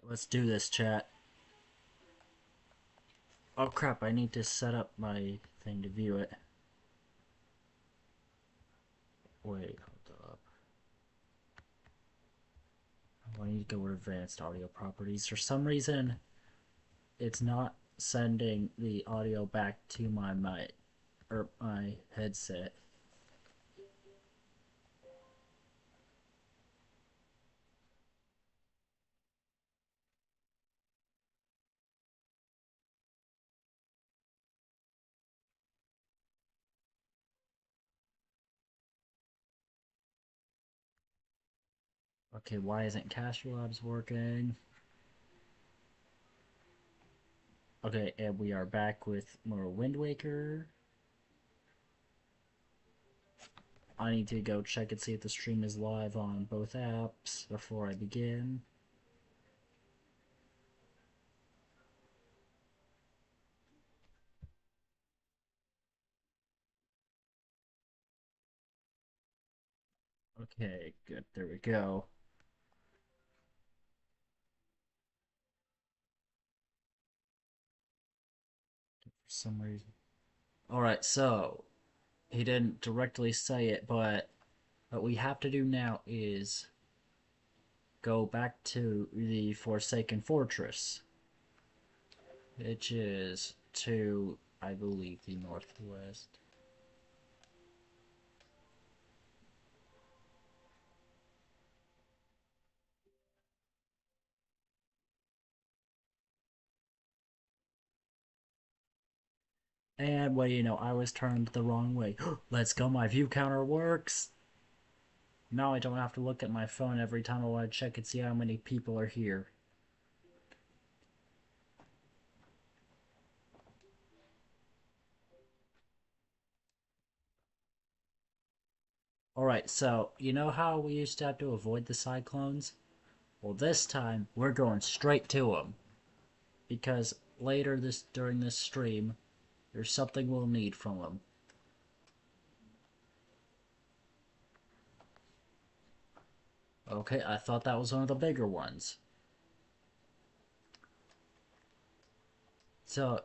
Let's do this, chat. Oh crap, I need to set up my thing to view it. Wait, hold up. I need to go to advanced audio properties. For some reason, it's not sending the audio back to my mic or my headset. Okay, why isn't Castro Labs working? Okay, and we are back with more Wind Waker. I need to go check and see if the stream is live on both apps before I begin. Okay, good. There we go. For some reason. Alright, so he didn't directly say it, but what we have to do now is go back to the Forsaken Fortress, which is to, I believe, the northwest. And well, I was turned the wrong way. Let's go, my view counter works! Now I don't have to look at my phone every time I want to check and see how many people are here. Alright, so, you know how we used to have to avoid the cyclones? Well, this time, we're going straight to them. Because later during this stream, there's something we'll need from them. Okay, I thought that was one of the bigger ones. So,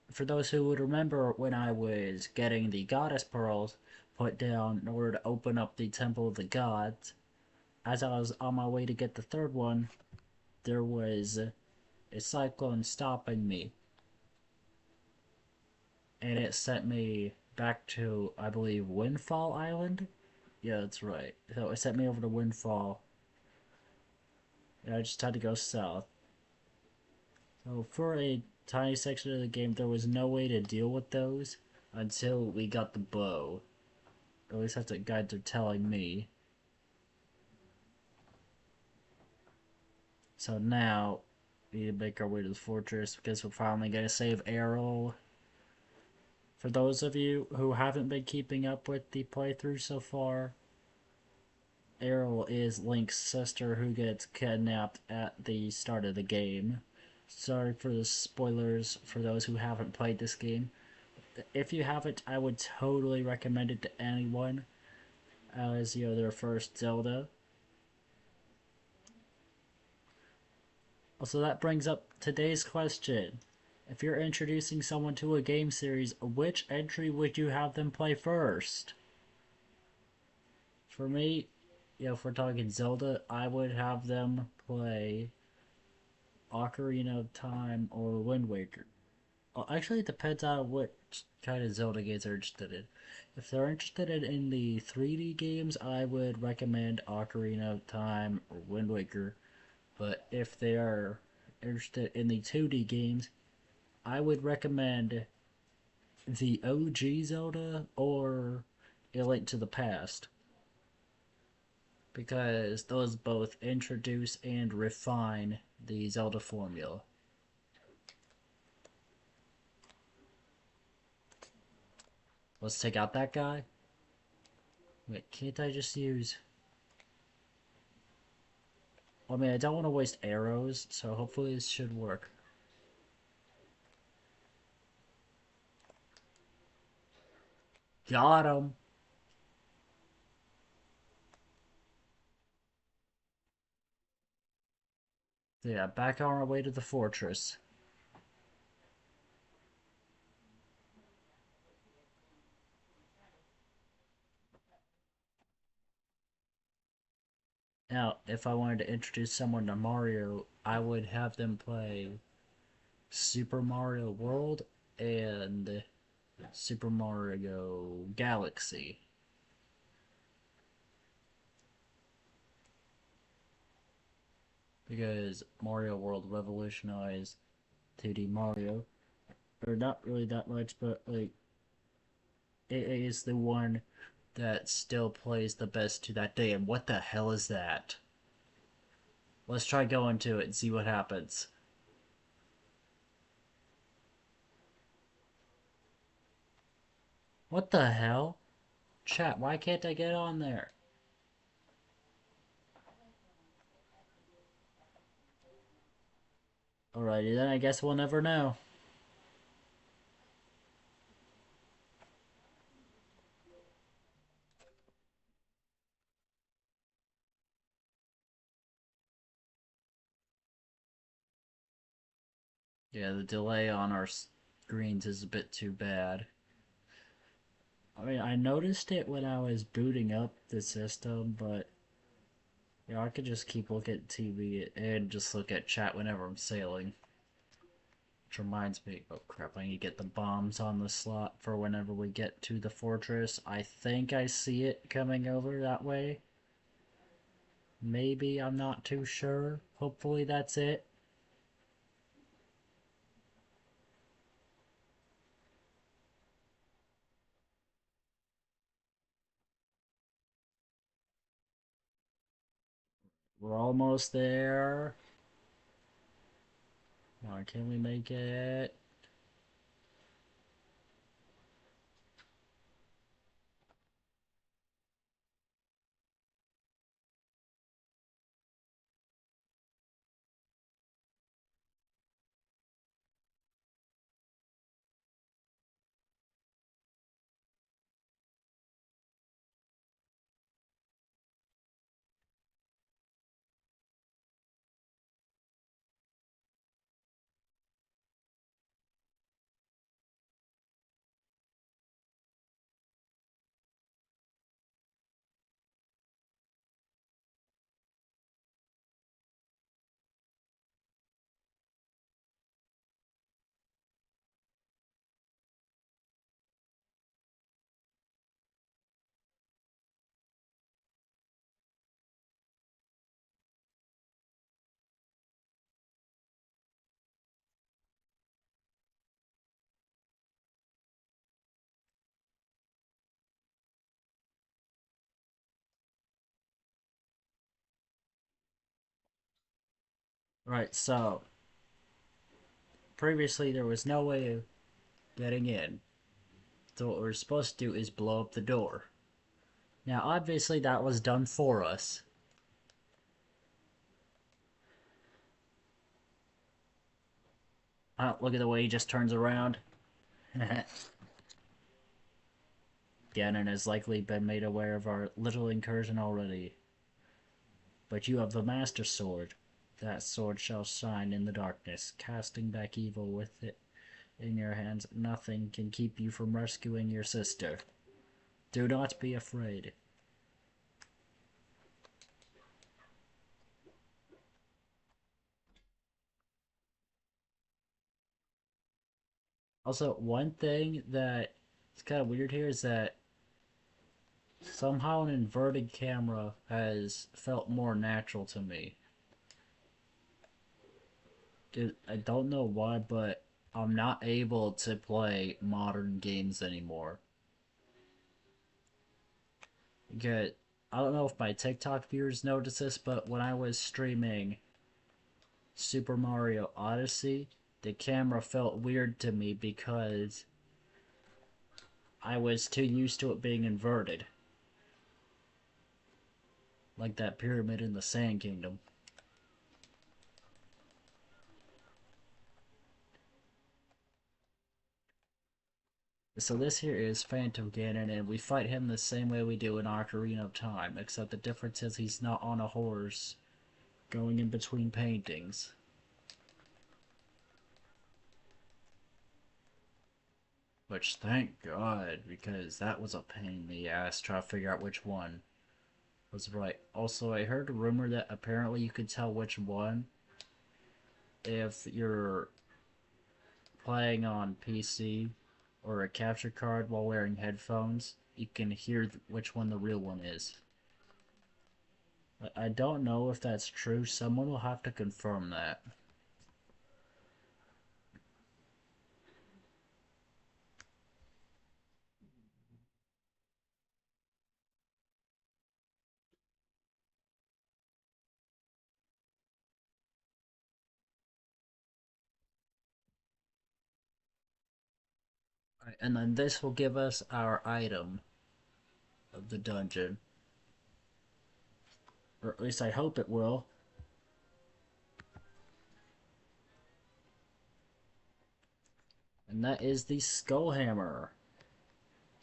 for those who would remember when I was getting the goddess pearls put down in order to open up the temple of the gods, as I was on my way to get the third one, there was a cyclone stopping me. And it sent me back to, I believe, Windfall Island? Yeah, that's right. So it sent me over to Windfall, and I just had to go south. So for a tiny section of the game, there was no way to deal with those until we got the bow. At least that's what guides are telling me. So now, we need to make our way to the fortress because we're finally going to save Errol. For those of you who haven't been keeping up with the playthrough so far, Errol is Link's sister who gets kidnapped at the start of the game. Sorry for the spoilers for those who haven't played this game. If you haven't, I would totally recommend it to anyone as their first Zelda. Also, that brings up today's question. If you're introducing someone to a game series, which entry would you have them play first? For me, if we're talking Zelda, I would have them play Ocarina of Time or Wind Waker. Well, actually, it depends on what kind of Zelda games they're interested in. If they're interested in the 3D games, I would recommend Ocarina of Time or Wind Waker. But if they are interested in the 2D games, I would recommend the OG Zelda or A Link to the Past. Because those both introduce and refine the Zelda formula. Let's take out that guy. Wait, can't I just use... I mean, I don't want to waste arrows, so hopefully this should work. Got him! So yeah, back on our way to the fortress. Now, if I wanted to introduce someone to Mario, I would have them play Super Mario World and Super Mario Galaxy. Because Mario World revolutionized 2D Mario. Or not really that much, but like it is the one that still plays the best to that day. And what the hell is that? Let's try going to it and see what happens. What the hell? Chat, why can't I get on there? Alrighty then, I guess we'll never know. Yeah, the delay on our screens is a bit too bad. I mean, I noticed it when I was booting up the system, but yeah, I could just keep looking at TV and just look at chat whenever I'm sailing. Which reminds me, oh crap, I need to get the bombs on the slot for whenever we get to the fortress. I think I see it coming over that way. Maybe, I'm not too sure. Hopefully that's it. We're almost there. Come on, can we make it? Right, so previously there was no way of getting in. So what we're supposed to do is blow up the door. Now, obviously that was done for us. Oh, look at the way he just turns around. Ganon has likely been made aware of our little incursion already. But you have the Master Sword. That sword shall shine in the darkness, casting back evil with it in your hands. Nothing can keep you from rescuing your sister. Do not be afraid. Also, one thing that is kind of weird here is that somehow an inverted camera has felt more natural to me. I don't know why, but I'm not able to play modern games anymore. Because I don't know if my TikTok viewers notice this, but when I was streaming Super Mario Odyssey, the camera felt weird to me because I was too used to it being inverted. Like that pyramid in the Sand Kingdom. So this here is Phantom Ganon, and we fight him the same way we do in Ocarina of Time, except the difference is he's not on a horse. going in between paintings. Which, thank God, because that was a pain in the ass trying to figure out which one was right. Also, I heard a rumor that apparently you could tell which one if you're playing on PC or a capture card while wearing headphones. You can hear which one the real one is. I don't know if that's true. Someone will have to confirm that. And then this will give us our item of the dungeon. Or at least I hope it will. And that is the Skull Hammer.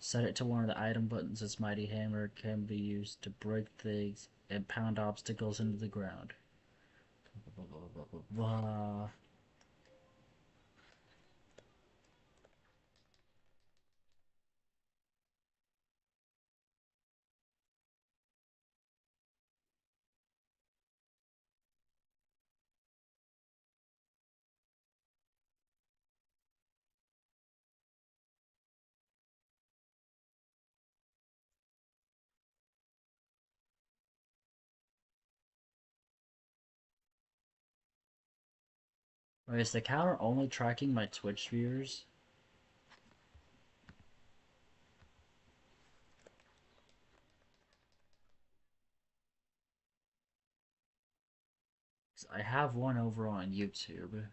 Set it to one of the item buttons. This mighty hammer can be used to break things and pound obstacles into the ground. Blah, blah, blah, blah, blah. Wait, is the counter only tracking my Twitch viewers? I have one over on YouTube.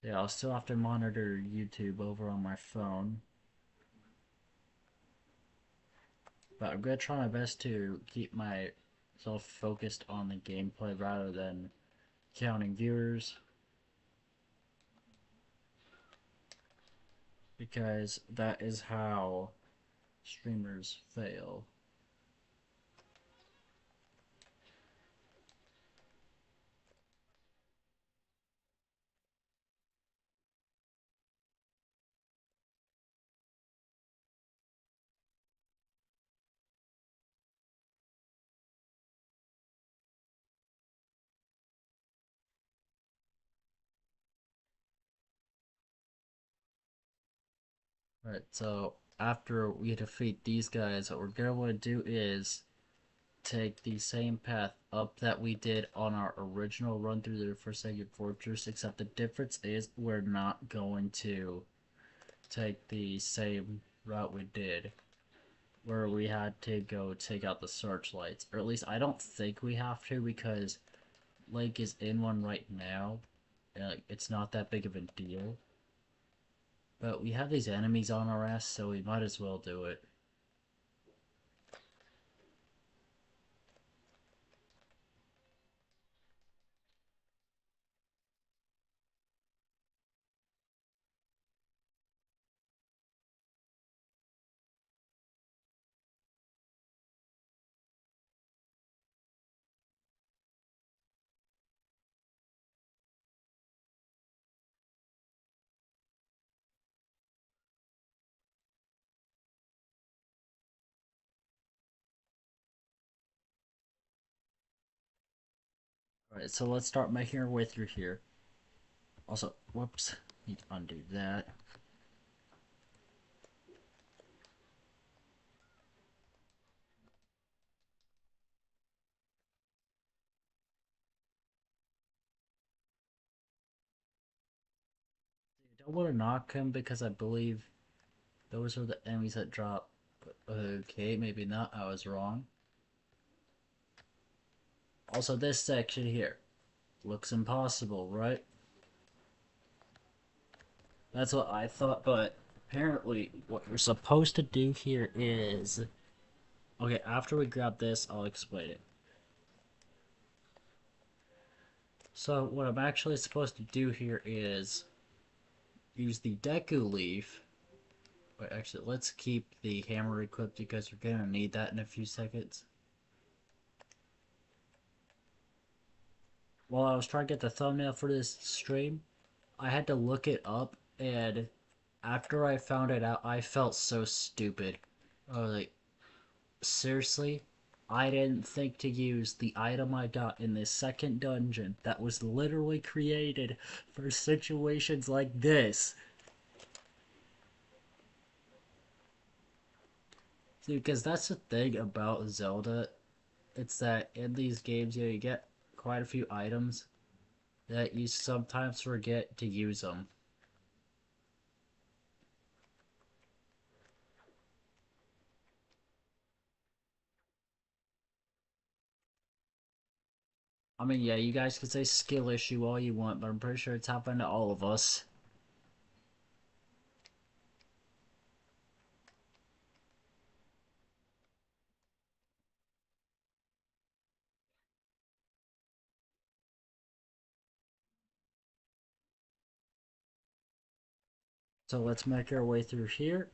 Yeah, I'll still have to monitor YouTube over on my phone. But I'm gonna try my best to keep myself focused on the gameplay rather than counting viewers. Because that is how streamers fail. Right, so after we defeat these guys, what we're gonna want to do is take the same path up that we did on our original run through the Forsaken Fortress, except the difference is we're not going to take the same route we did, where we had to go take out the searchlights. Or at least I don't think we have to, because Lake is in one right now, and like, it's not that big of a deal. But we have these enemies on our ass, so we might as well do it. Alright, so let's start making our way through here. Also, whoops, need to undo that. I don't want to knock him because I believe those are the enemies that drop. But okay, maybe not, I was wrong. Also, this section here looks impossible, right? That's what I thought, but apparently what you're supposed to do here is Okay, after we grab this, I'll explain it. So what I'm actually supposed to do here is use the Deku Leaf. Wait, actually, let's keep the hammer equipped because we're gonna need that in a few seconds. While I was trying to get the thumbnail for this stream, I had to look it up, and after I found it out, I felt so stupid. I was like, seriously? I didn't think to use the item I got in this second dungeon that was literally created for situations like this. See, because that's the thing about Zelda, it's that in these games, you get quite a few items that you sometimes forget to use them. I mean, yeah, you guys can say skill issue all you want, but I'm pretty sure it's happened to all of us. So let's make our way through here.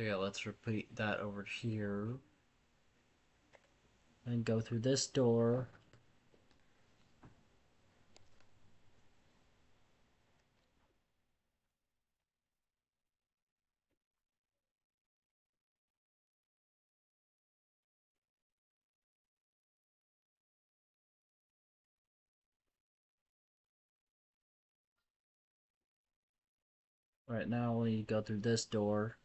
Okay, let's repeat that over here. And go through this door. Right now, we go through this door.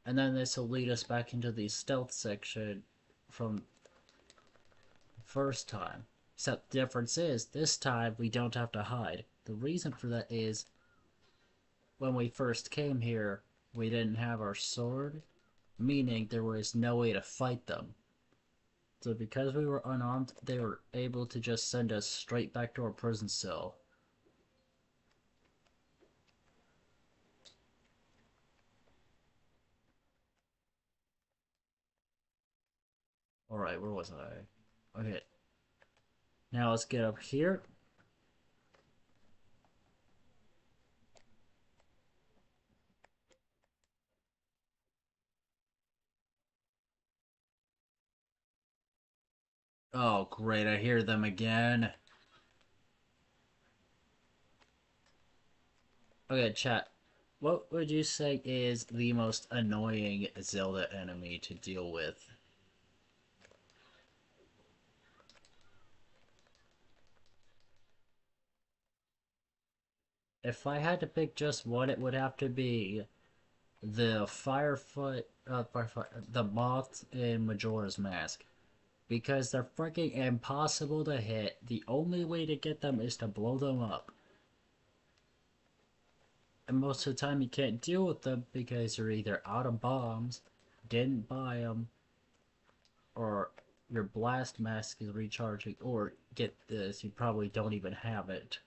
And then this will lead us back into the stealth section from first time. Except the difference is, this time we don't have to hide. The reason for that is, when we first came here, we didn't have our sword, meaning there was no way to fight them. So because we were unarmed, they were able to just send us straight back to our prison cell. Alright, where was I? Okay, now let's get up here. Oh, great, I hear them again. Okay, chat. What would you say is the most annoying Zelda enemy to deal with? If I had to pick just one, it would have to be the the moth in Majora's Mask. Because they're freaking impossible to hit. The only way to get them is to blow them up. And most of the time you can't deal with them because you're either out of bombs, didn't buy them, or your blast mask is recharging, or get this, you probably don't even have it.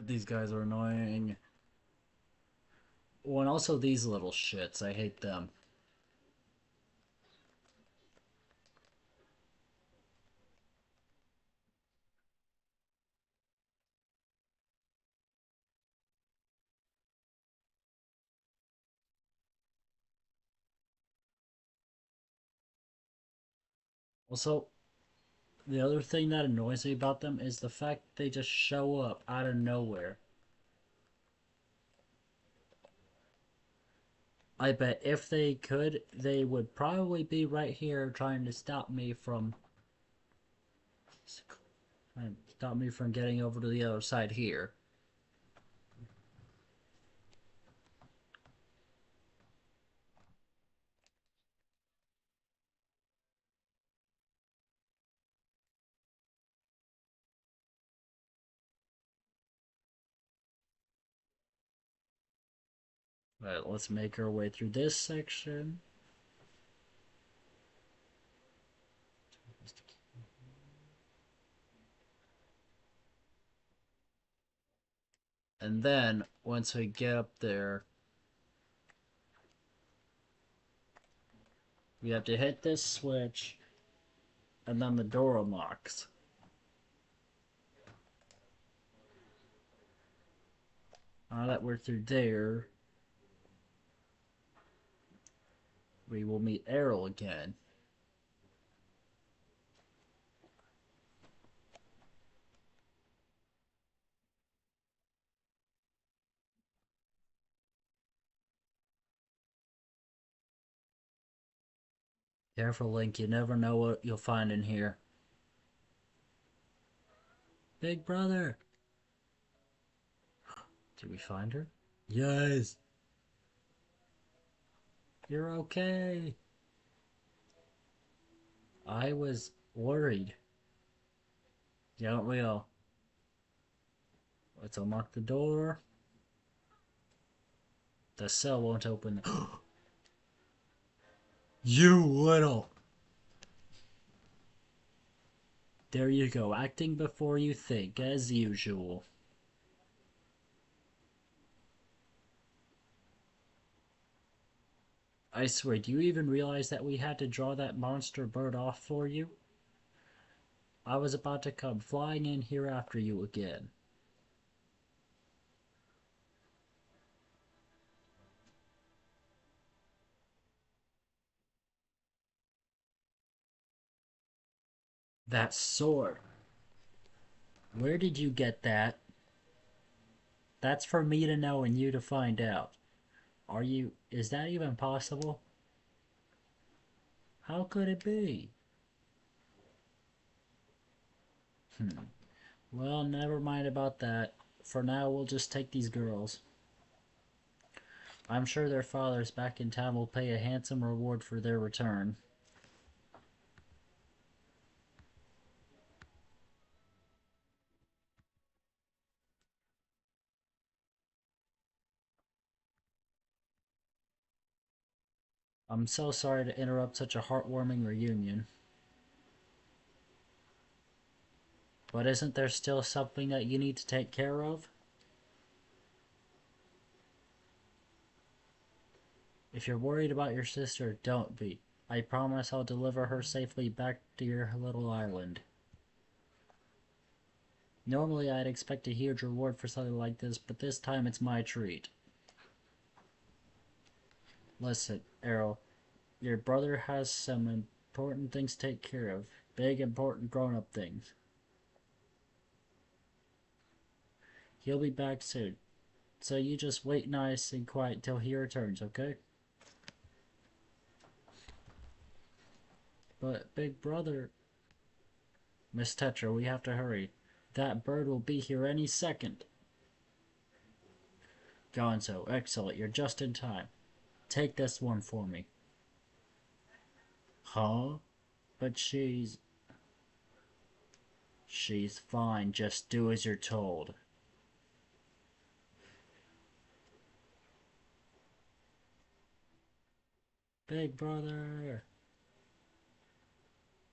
God, these guys are annoying. Oh, and also these little shits, I hate them. Also, the other thing that annoys me about them is the fact they just show up out of nowhere. I bet if they could, they would probably be right here trying to stop me from getting over to the other side here. But let's make our way through this section. And then, once we get up there, we have to hit this switch, and then the door unlocks. Now that we're through there, we will meet Errol again. Careful, Link, you never know what you'll find in here. Big brother! Did we find her? Yes! You're okay! I was worried. Yeah, aren't we all? Let's unlock the door. The cell won't open. You little! There you go, acting before you think, as usual. I swear, do you even realize that we had to draw that monster bird off for you? I was about to come flying in here after you again. That sword. Where did you get that? That's for me to know and you to find out. Is that even possible? How could it be? Well, never mind about that. For now, we'll just take these girls. I'm sure their fathers back in town will pay a handsome reward for their return. I'm so sorry to interrupt such a heartwarming reunion. But isn't there still something that you need to take care of? If you're worried about your sister, don't be. I promise I'll deliver her safely back to your little island. Normally I'd expect a huge reward for something like this, but this time it's my treat. Listen, Errol, your brother has some important things to take care of. Big, important grown-up things. He'll be back soon. So you just wait nice and quiet till he returns, okay? But, big brother... Miss Tetra, we have to hurry. That bird will be here any second. Gonzo, excellent, you're just in time. Take this one for me. Huh? But She's fine, just do as you're told. Big brother!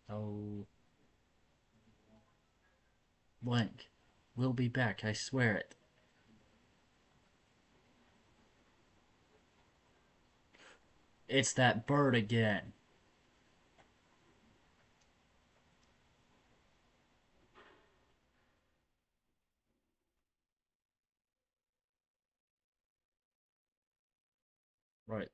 Oh... Blank. We'll be back, I swear it. It's that bird again. Right.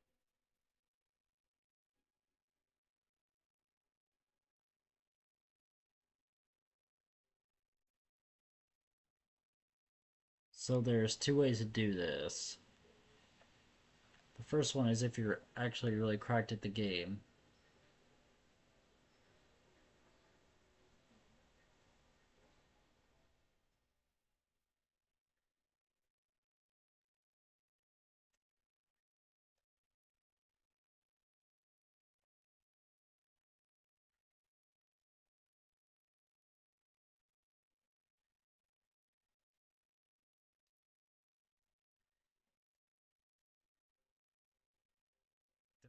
So there's two ways to do this. The first one is if you're actually really cracked at the game.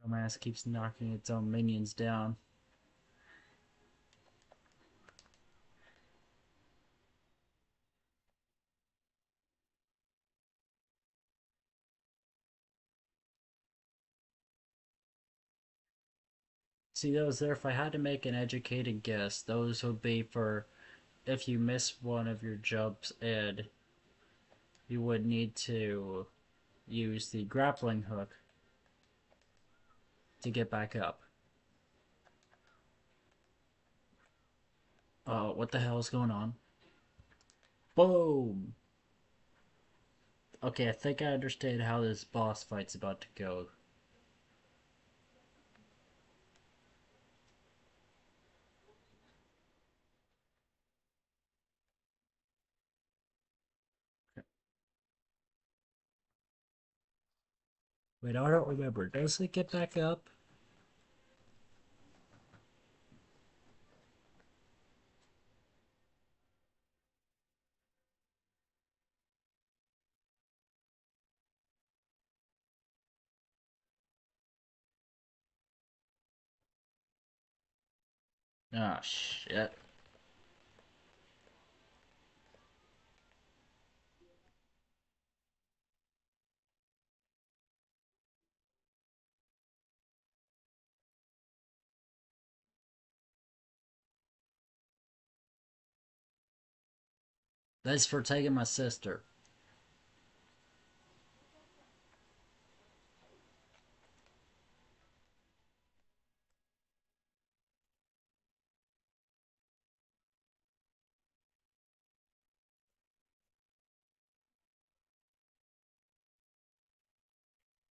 Dumbass keeps knocking its own minions down. See, those there, if I had to make an educated guess, those would be for if you miss one of your jumps and you would need to use the grappling hook to get back up. What the hell is going on? Boom! Okay, I think I understand how this boss fight's about to go. Wait, I don't remember. Does it get back up? Ah, shit. Thanks for taking my sister.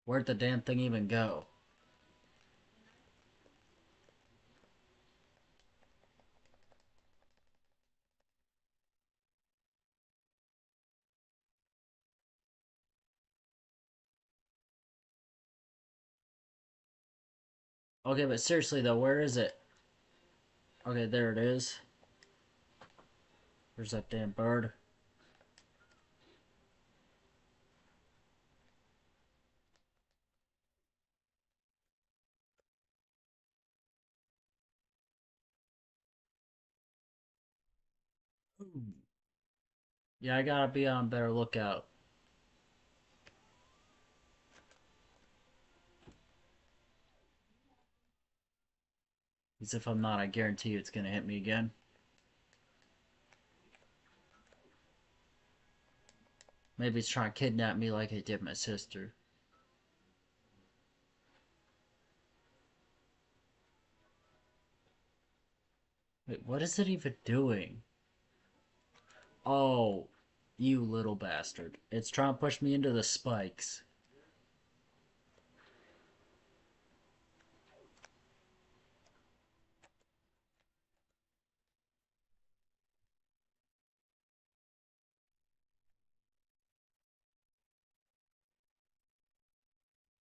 Where'd the damn thing even go? Okay, but seriously though, where is it? Okay, there it is. Where's that damn bird? Ooh. Yeah, I gotta be on better lookout. Because if I'm not, I guarantee you it's gonna hit me again. Maybe it's trying to kidnap me like it did my sister. Wait, what is it even doing? Oh, you little bastard. It's trying to push me into the spikes.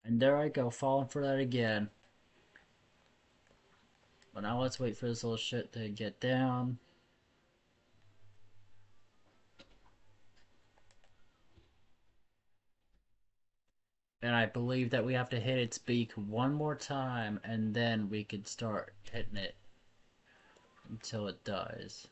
And there I go, falling for that again. But now let's wait for this little shit to get down. And I believe that we have to hit its beak one more time, and then we can start hitting it until it dies.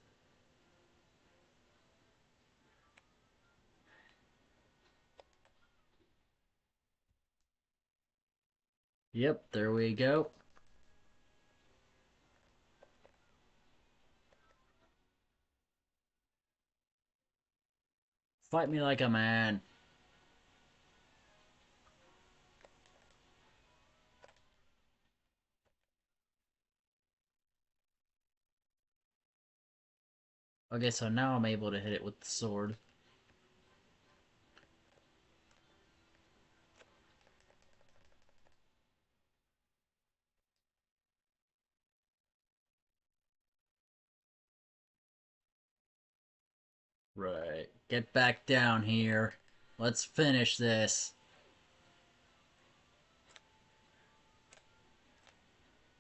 Yep, there we go. Fight me like a man. Okay, so now I'm able to hit it with the sword. Right. Get back down here. Let's finish this.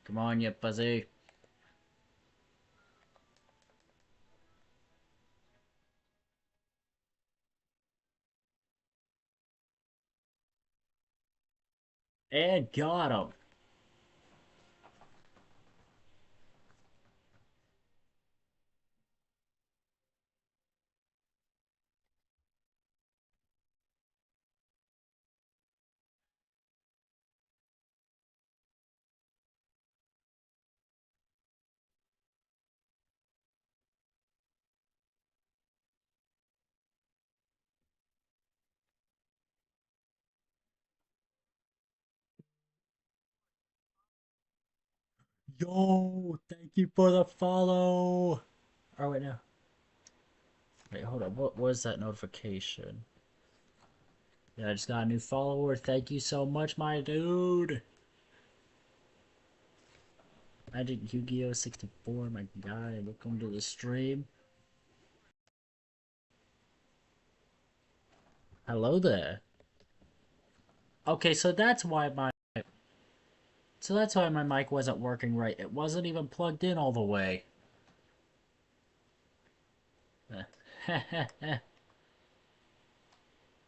Come on, you pussy. And got him. Yo, thank you for the follow. Oh, wait, no. Wait, hold on. What was that notification? Yeah, I just got a new follower. Thank you so much, my dude. Magic Yu-Gi-Oh! 64, my guy. Welcome to the stream. Hello there. Okay, so that's why my mic wasn't working right. It wasn't even plugged in all the way.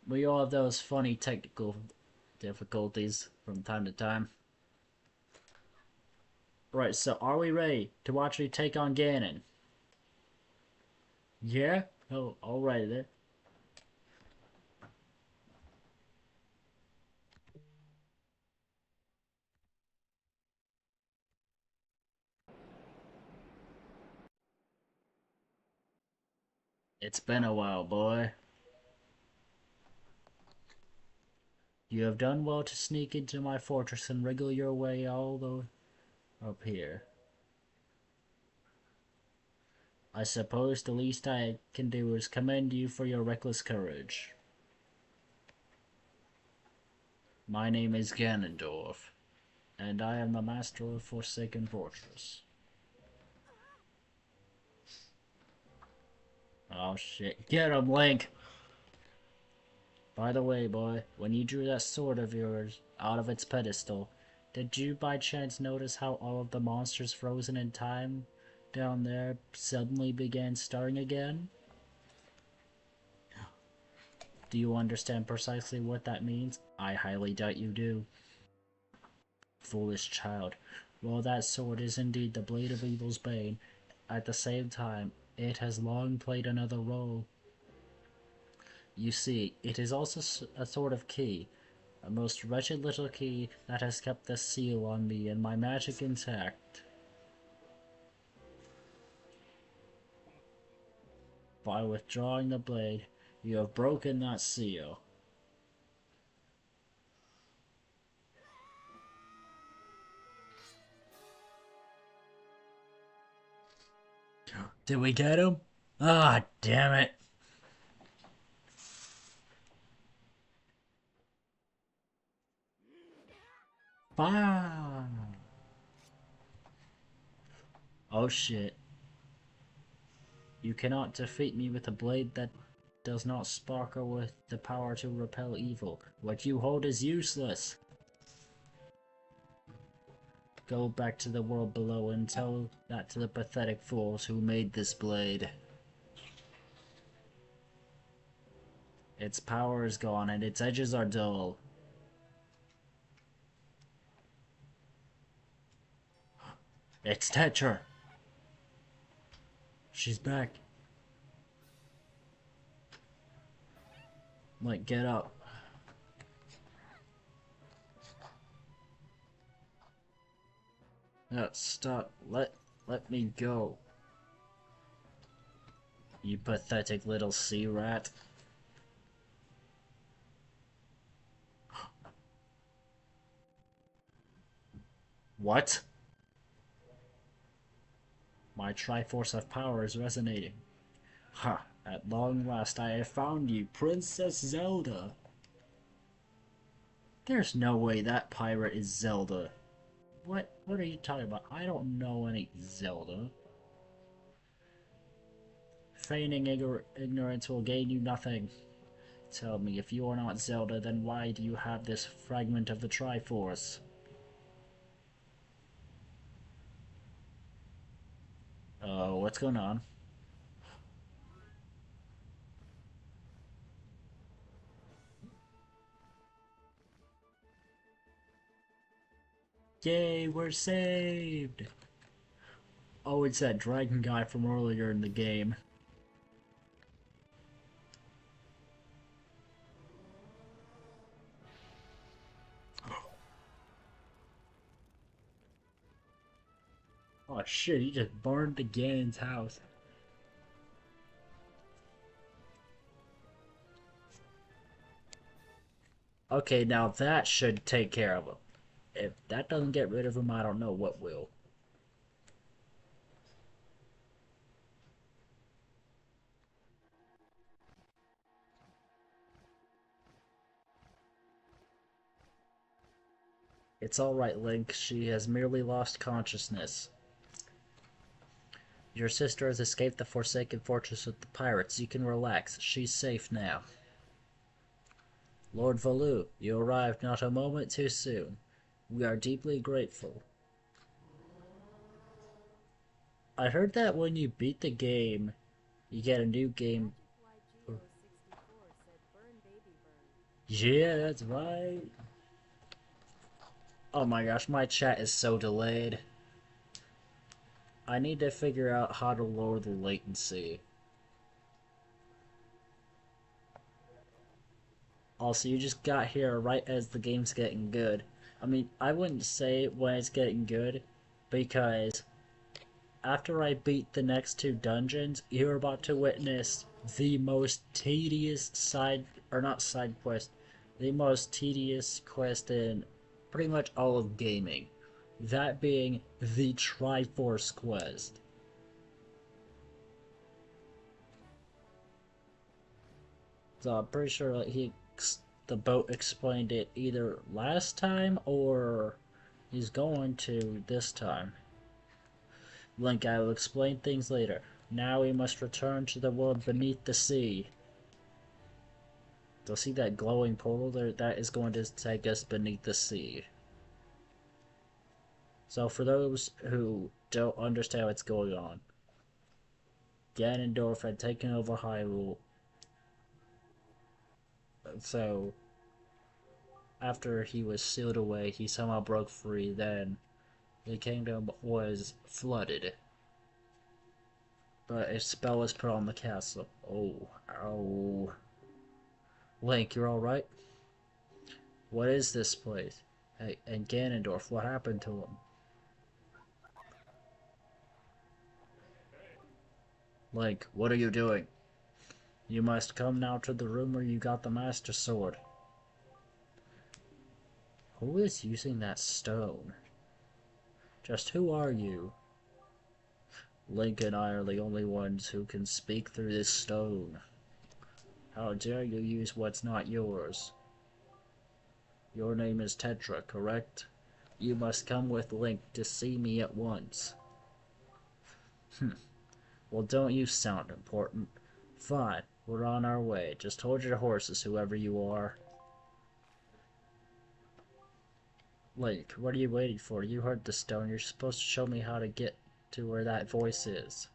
We all have those funny technical difficulties from time to time. Right, so are we ready to actually take on Ganon? Yeah? Oh, alright then. It's been a while, boy. You have done well to sneak into my fortress and wriggle your way all the up here. I suppose the least I can do is commend you for your reckless courage. My name is Ganondorf, and I am the master of Forsaken Fortress. Oh shit. Get him, Link! By the way, boy, when you drew that sword of yours out of its pedestal, did you by chance notice how all of the monsters frozen in time down there suddenly began stirring again? Do you understand precisely what that means? I highly doubt you do. Foolish child. While that sword is indeed the blade of evil's bane, at the same time, it has long played another role. You see, it is also a sort of key, a most wretched little key that has kept the seal on me and my magic intact. By withdrawing the blade, you have broken that seal. Did we get him? Ah, damn it. Ah. Oh shit. You cannot defeat me with a blade that does not sparkle with the power to repel evil. What you hold is useless. Go back to the world below and tell that to the pathetic fools who made this blade. Its power is gone and its edges are dull. It's Tetra! She's back. Like, get up. No, stop. Let me go. You pathetic little sea rat. What? My Triforce of Power is resonating. Ha! At long last I have found you, Princess Zelda! There's no way that pirate is Zelda. What are you talking about? I don't know any Zelda. feigning ignorance will gain you nothing. Tell me, if you are not Zelda, then why do you have this fragment of the Triforce? Oh, what's going on? Yay, we're saved! Oh, it's that dragon guy from earlier in the game. Oh shit, he just burned the Ganon's house. Okay, now that should take care of him. If that doesn't get rid of him, I don't know what will. It's alright, Link. She has merely lost consciousness. Your sister has escaped the Forsaken Fortress with the pirates. You can relax. She's safe now. Lord Valu, you arrived not a moment too soon. We are deeply grateful. I heard that when you beat the game, you get a new game. Yeah, that's right. Oh my gosh, my chat is so delayed. I need to figure out how to lower the latency. Also, you just got here right as the game's getting good. I mean, I wouldn't say when it's getting good, because after I beat the next two dungeons, you're about to witness the most tedious or not side quest, the most tedious quest in pretty much all of gaming. That being the Triforce quest. So I'm pretty sure the boat explained it either last time or he's going to this time. Link, I will explain things later. Now we must return to the world beneath the sea. You'll see that glowing portal there? That is going to take us beneath the sea. So for those who don't understand what's going on, Ganondorf had taken over Hyrule. So after he was sealed away, he somehow broke free. Then the kingdom was flooded. But a spell was put on the castle. Oh, oh. Link, you're alright? What is this place? Hey, and Ganondorf, what happened to him? Link, what are you doing? You must come now to the room where you got the Master Sword. Who is using that stone? Just who are you? Link and I are the only ones who can speak through this stone. How dare you use what's not yours? Your name is Tetra, correct? You must come with Link to see me at once. Well, don't you sound important. Fine, we're on our way. Just hold your horses, whoever you are. Link, what are you waiting for? You heard the stone. You're supposed to show me how to get to where that voice is.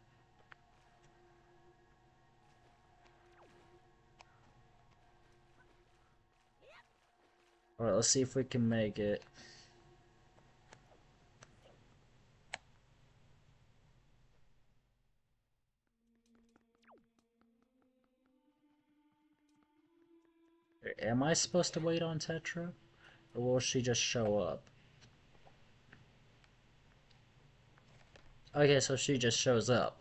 Alright, let's see if we can make it. Am I supposed to wait on Tetra? Or will she just show up? Okay, so she just shows up.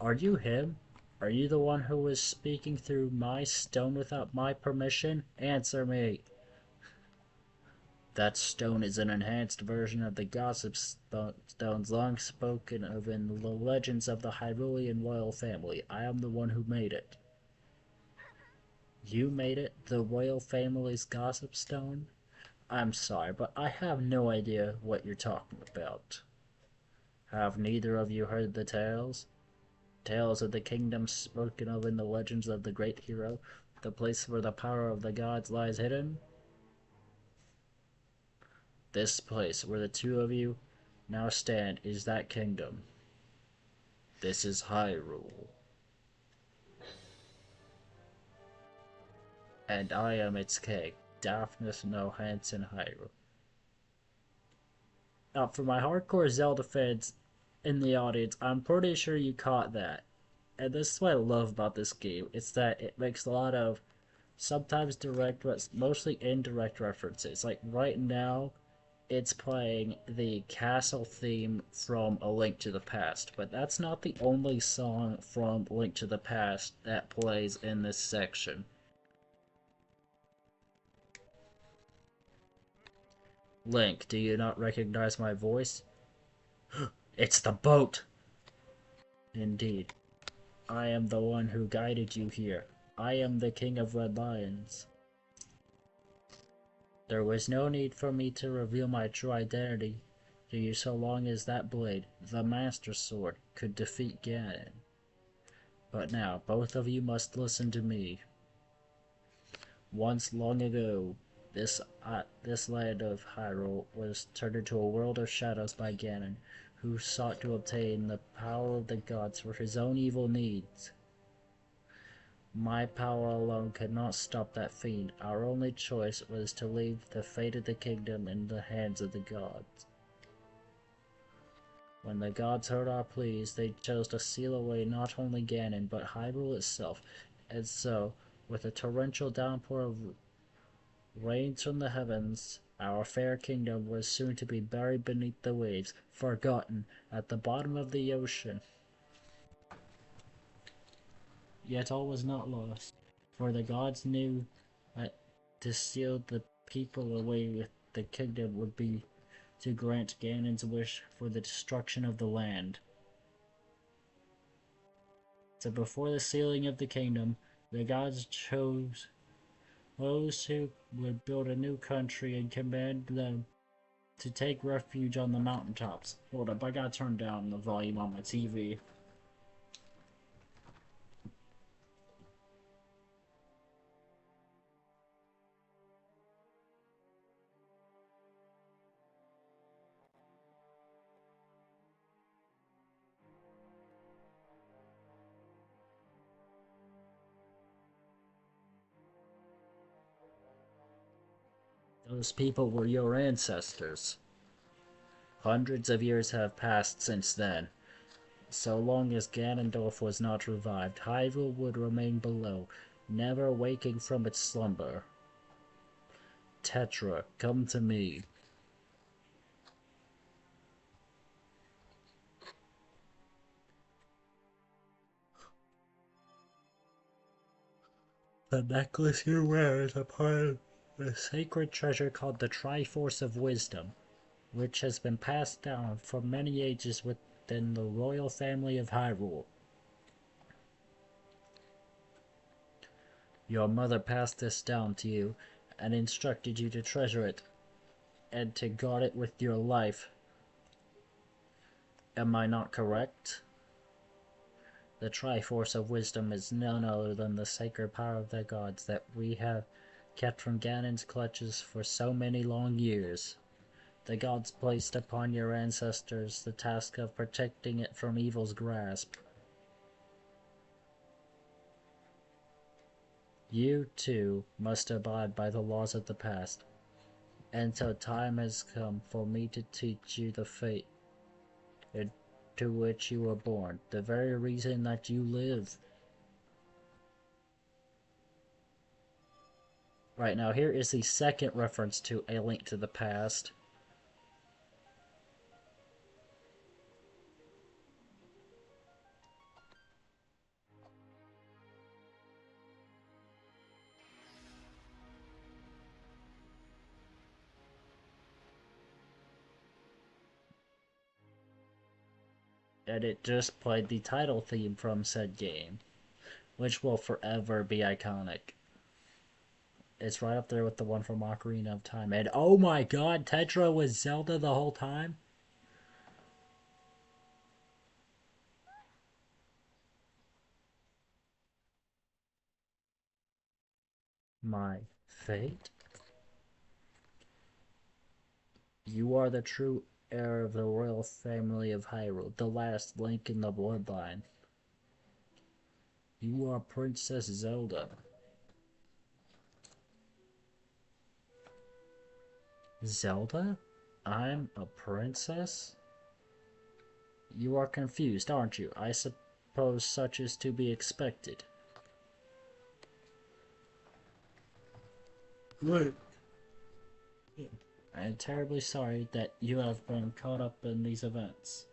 Are you him? Are you the one who was speaking through my stone without my permission? Answer me! That stone is an enhanced version of the gossip stones long spoken of in the legends of the Hyrulean royal family. I am the one who made it. You made it? The royal family's gossip stone? I'm sorry, but I have no idea what you're talking about. Have neither of you heard the tales? Tales of the kingdoms spoken of in the legends of the great hero, the place where the power of the gods lies hidden? This place where the two of you now stand is that kingdom. This is Hyrule, and I am its king, Daphnis No Hansen Hyrule. Now, for my hardcore Zelda fans in the audience, I'm pretty sure you caught that. And this is what I love about this game. It's that it makes a lot of sometimes direct, but mostly indirect references. Like right now, it's playing the castle theme from A Link to the Past, but that's not the only song from Link to the Past that plays in this section. Link, do you not recognize my voice? It's the boat! Indeed. I am the one who guided you here. I am the King of Red Lions. There was no need for me to reveal my true identity to you so long as that blade, the Master Sword, could defeat Ganon. But now, both of you must listen to me. Once long ago, this land of Hyrule was turned into a world of shadows by Ganon, who sought to obtain the power of the gods for his own evil needs. My power alone could not stop that fiend. Our only choice was to leave the fate of the kingdom in the hands of the gods. When the gods heard our pleas, they chose to seal away not only Ganon, but Hyrule itself, and so, with a torrential downpour of rains from the heavens, our fair kingdom was soon to be buried beneath the waves, forgotten at the bottom of the ocean. Yet all was not lost, for the gods knew that to seal the people away with the kingdom would be to grant Ganon's wish for the destruction of the land. So before the sealing of the kingdom, the gods chose those who would build a new country and command them to take refuge on the mountaintops. Hold up, I gotta turn down the volume on my TV. Those people were your ancestors. Hundreds of years have passed since then. So long as Ganondorf was not revived, Hyrule would remain below, never waking from its slumber. Tetra, come to me. The necklace you wear is a part of the sacred treasure called the Triforce of Wisdom, which has been passed down for many ages within the royal family of Hyrule. Your mother passed this down to you and instructed you to treasure it and to guard it with your life. Am I not correct? The Triforce of Wisdom is none other than the sacred power of the gods that we have kept from Ganon's clutches for so many long years. The gods placed upon your ancestors the task of protecting it from evil's grasp. You, too, must abide by the laws of the past, and so time has come for me to teach you the fate into which you were born, the very reason that you live. Right, now here is the second reference to A Link to the Past. And it just played the title theme from said game, which will forever be iconic. It's right up there with the one from Ocarina of Time. And oh my god, Tetra was Zelda the whole time? my fate? You are the true heir of the royal family of Hyrule, the last link in the bloodline. You are Princess Zelda. Zelda? I'm a princess? You are confused, aren't you? I suppose such is to be expected. What? I am terribly sorry that you have been caught up in these events.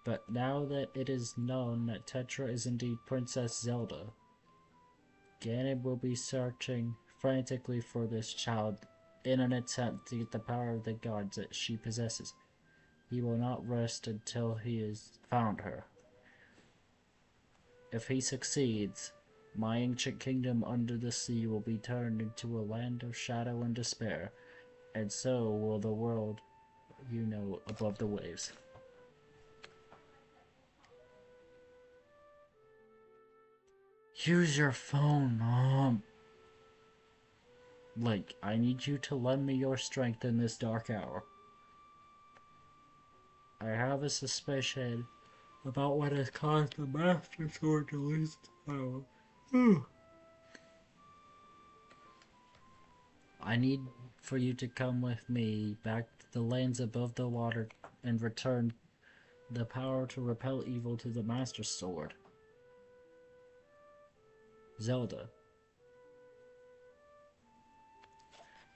But now that it is known that Tetra is indeed Princess Zelda, Ganon will be searching frantically for this child in an attempt to get the power of the gods that she possesses. He will not rest until he has found her. If he succeeds, my ancient kingdom under the sea will be turned into a land of shadow and despair, and so will the world you know above the waves. Use your phone, Mom. Link, I need you to lend me your strength in this dark hour. I have a suspicion about what has caused the Master Sword to lose its power. I need for you to come with me back to the lands above the water and return the power to repel evil to the Master Sword. Zelda.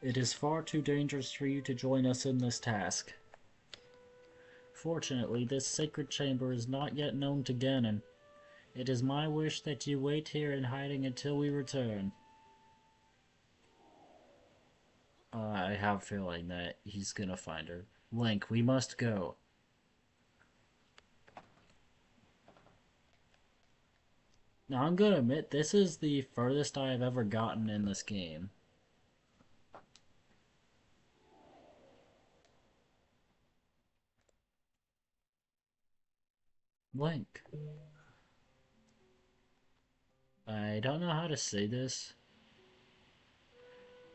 It is far too dangerous for you to join us in this task. Fortunately, this sacred chamber is not yet known to Ganon. It is my wish that you wait here in hiding until we return. I have a feeling that he's gonna find her. Link, we must go. Now, I'm gonna admit, this is the furthest I have ever gotten in this game. Link. I don't know how to say this.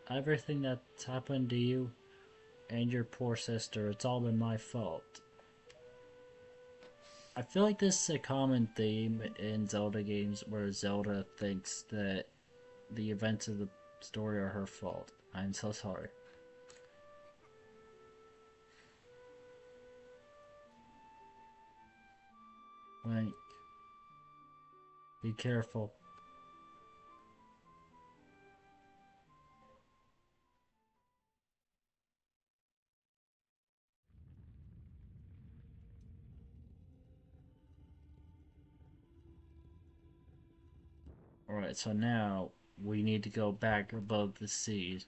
Everything that's happened to you and your poor sister, it's all been my fault. I feel like this is a common theme in Zelda games where Zelda thinks that the events of the story are her fault. I'm so sorry. Link, be careful. Alright, so now we need to go back above the seas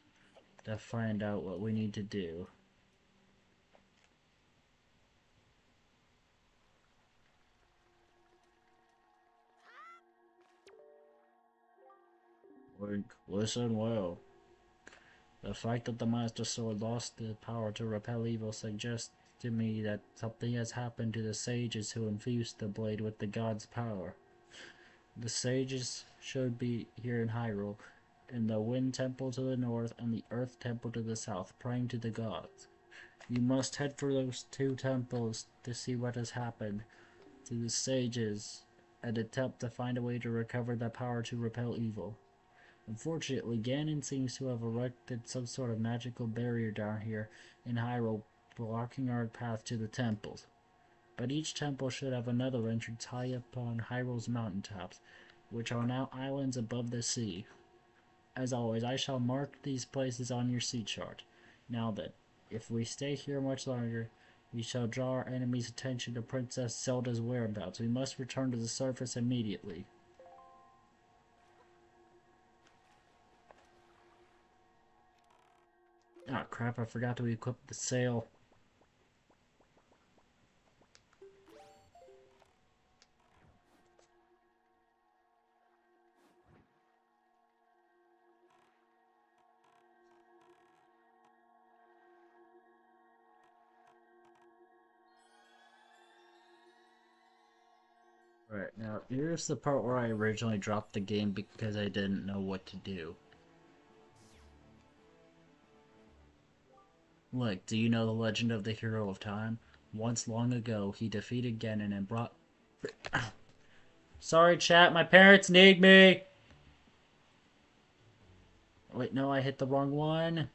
to find out what we need to do. Link, listen well. The fact that the Master Sword lost the power to repel evil suggests to me that something has happened to the sages who infused the blade with the god's power. The sages should be here in Hyrule, in the Wind Temple to the north and the Earth Temple to the south, praying to the gods. You must head for those two temples to see what has happened to the sages and attempt to find a way to recover the power to repel evil. Unfortunately, Ganon seems to have erected some sort of magical barrier down here in Hyrule, blocking our path to the temples. But each temple should have another entrance high up on Hyrule's mountaintops, which are now islands above the sea. As always, I shall mark these places on your sea chart. Now then, if we stay here much longer, we shall draw our enemy's attention to Princess Zelda's whereabouts. We must return to the surface immediately. Ah, crap, I forgot to equip the sail. Right, now here's the part where I originally dropped the game because I didn't know what to do. Look, do you know the legend of the Hero of Time? Once long ago, he defeated Ganon and brought... Sorry, chat, my parents need me! Wait, no, I hit the wrong one.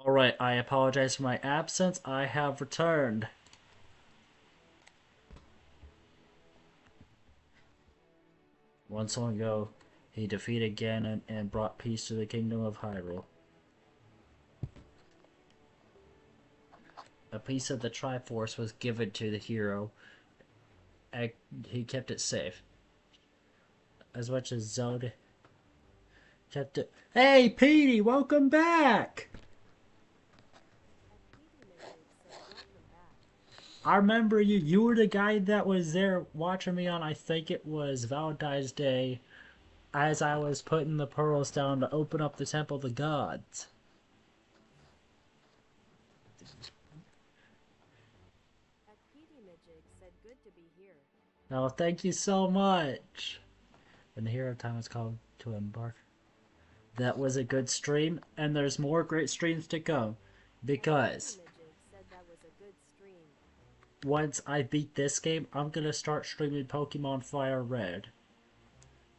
Alright, I apologize for my absence. I have returned. Once long ago, he defeated Ganon and brought peace to the kingdom of Hyrule. A piece of the Triforce was given to the hero, and he kept it safe. As much as Zelda kept it. Hey, Petey, welcome back! I remember you. You were the guy that was there watching me on, I think it was Valentine's Day, as I was putting the pearls down to open up the Temple of the Gods. Oh, thank you so much. And the hero time is called to embark. That was a good stream, and there's more great streams to come. Because once I beat this game, I'm gonna start streaming Pokemon Fire Red.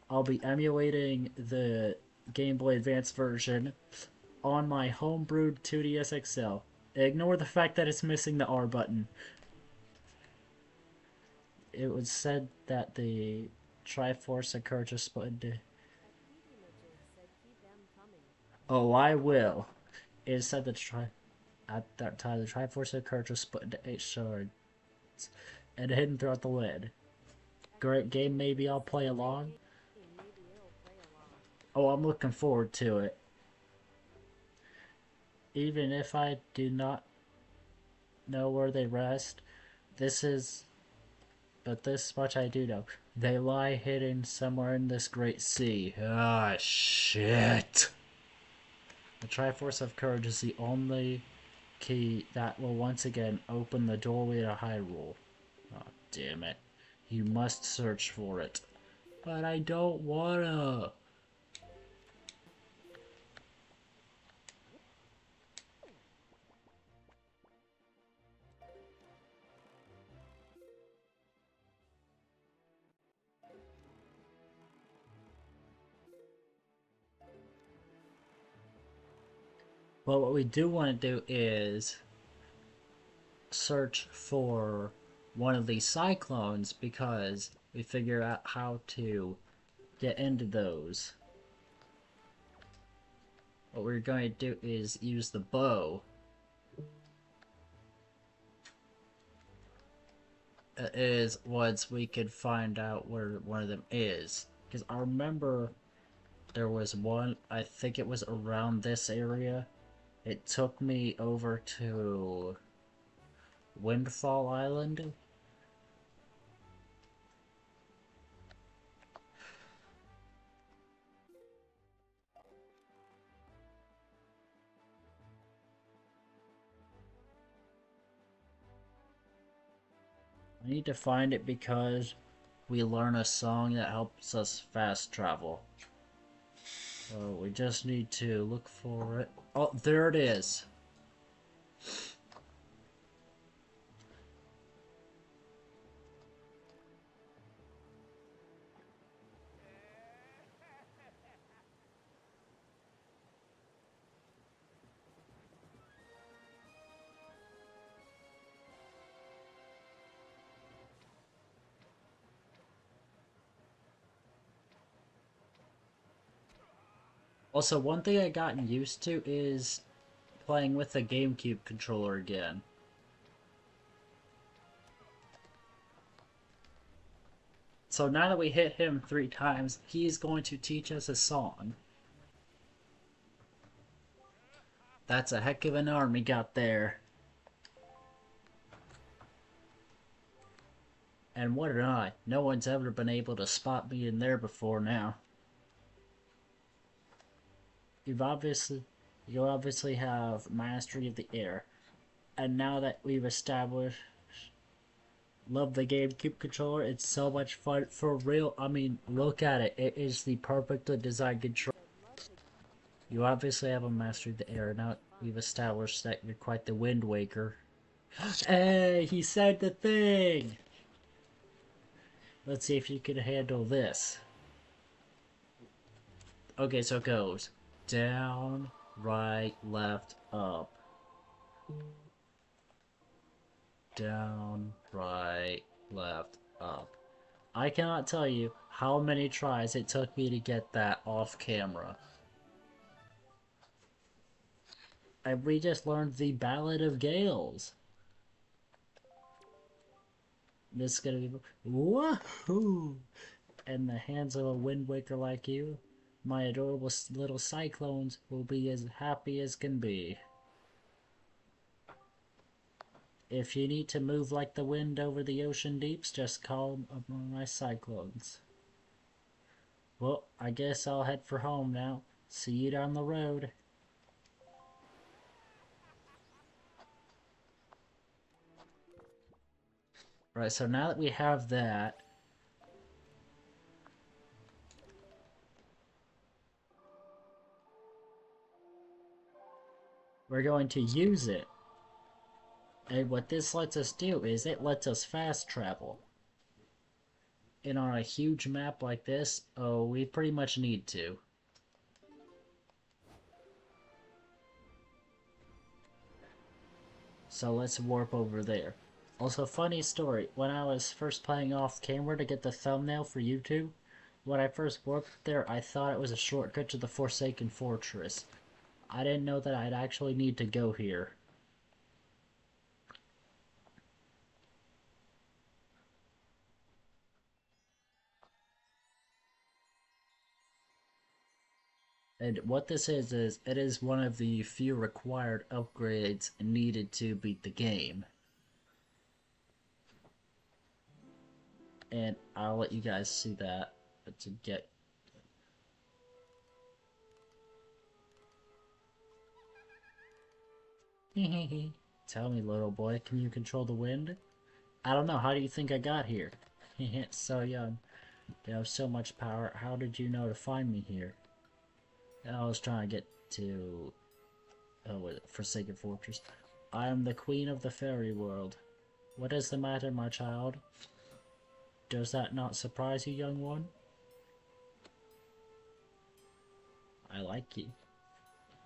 I'll be emulating the Game Boy Advance version on my homebrewed 2DS XL. Ignore the fact that it's missing the R button. It was said that the Triforce occurred just split into... Oh, I will. It said that at that time the Triforce occurred just split into 8 shards and hidden throughout the lid. Great game, maybe I'll play along. Oh, I'm looking forward to it. Even if I do not know where they rest, but this much I do know. They lie hidden somewhere in this great sea. Ah, shit. The Triforce of Courage is the only key that will once again open the doorway to Hyrule. Oh, damn it. You must search for it. But I don't wanna. Well, what we do want to do is search for one of these cyclones because we figure out how to get into those. What we're going to do is use the bow. Is once we could find out where one of them is. Because I remember there was one, I think it was around this area. It took me over to Windfall Island. I need to find it because we learn a song that helps us fast travel. So we just need to look for it. Oh, there it is. Also, one thing I gotten used to is playing with the GameCube controller again. So now that we hit him 3 times, he's going to teach us a song. That's a heck of an army got there. And what an eye. No one's ever been able to spot me in there before now. You obviously have mastery of the air. And now that we've established love the GameCube controller, it's so much fun for real. I mean, look at it. It is the perfectly designed controller. You obviously have a mastery of the air. Now we've established that you're quite the Wind Waker. Hey, he said the thing! Let's see if you can handle this. Okay, so it goes down, right, left, up. Down, right, left, up. I cannot tell you how many tries it took me to get that off camera. And we just learned the Ballad of Gales. This is gonna be woohoo! In the hands of a Wind Waker like you, my adorable little cyclones will be as happy as can be. If you need to move like the wind over the ocean deeps, just call on my cyclones. Well, I guess I'll head for home now. See you down the road. Right, so now that we have that, we're going to use it. And what this lets us do is it lets us fast travel. And on a huge map like this, oh, we pretty much need to. So let's warp over there. Also, funny story, when I was first playing off camera to get the thumbnail for YouTube, when I first warped there, I thought it was a shortcut to the Forsaken Fortress. I didn't know that I'd actually need to go here. And what this is it is one of the few required upgrades needed to beat the game. And I'll let you guys see that to get... Tell me, little boy, can you control the wind? I don't know, how do you think I got here? So young, you have so much power, how did you know to find me here? I was trying to get to... Oh, what is it? Forsaken Fortress. I am the queen of the fairy world. What is the matter, my child? Does that not surprise you, young one? I like you.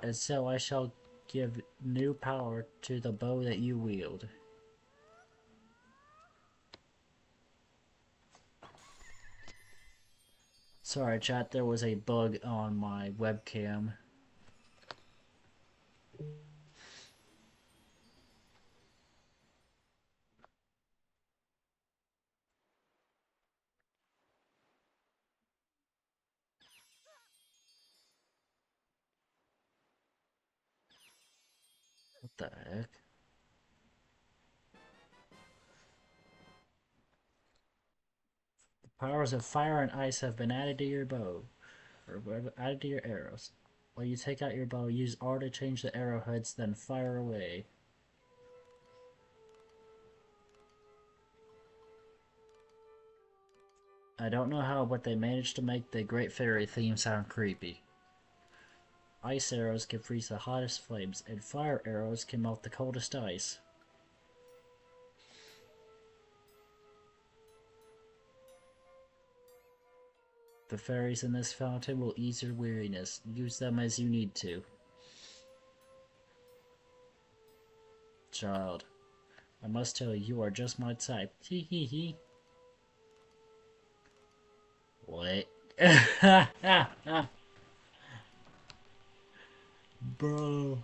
And so I shall give new power to the bow that you wield. Sorry, chat, there was a bug on my webcam. What the heck? The powers of fire and ice have been added to your bow, or added to your arrows. When you take out your bow, use R to change the arrowheads, then fire away. I don't know how, but they managed to make the Great Fairy theme sound creepy. Ice arrows can freeze the hottest flames, and fire arrows can melt the coldest ice. The fairies in this fountain will ease your weariness. Use them as you need to. Child, I must tell you, you are just my type. Hee hee hee. What? Bro.